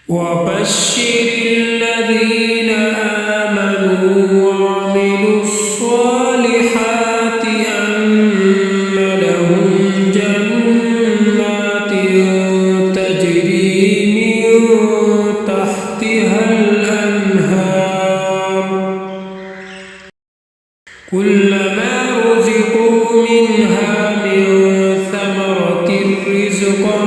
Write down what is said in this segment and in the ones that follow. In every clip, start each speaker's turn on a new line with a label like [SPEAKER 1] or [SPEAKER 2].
[SPEAKER 1] وبشر الذين آمنوا وعملوا الصالحات أن لهم جنات تجري من تحتها الأنهار كلما رزقوا منها من ثمرة رزقا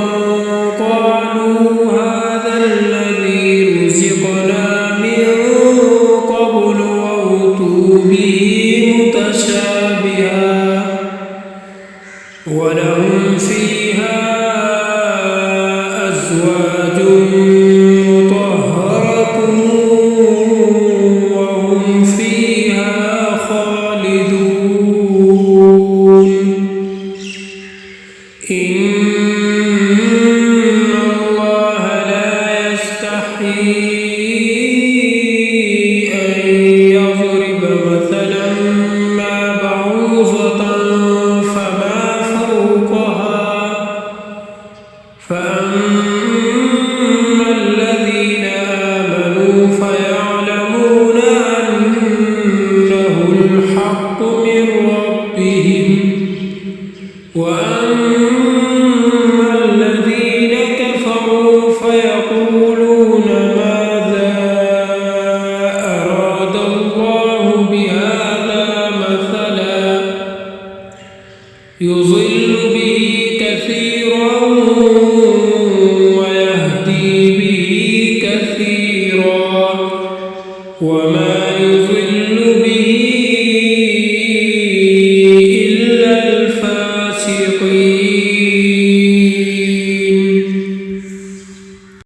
[SPEAKER 1] قالوا هذا الذي رزقنا من قبل وأتوا به متشابها ولهم فيها أزواج مطهرة وهم فيها خالدون إن الله لا يستحيي أن يضرب مثلا ما بعوضة فما فوقها فأما الذين آمنوا فيعلمون أنه الحق من ربهم وأما الذين كفروا فيقولون ماذا أراد الله بهذا مثلا يضل به كثيرا ويهدي به كثيرا وما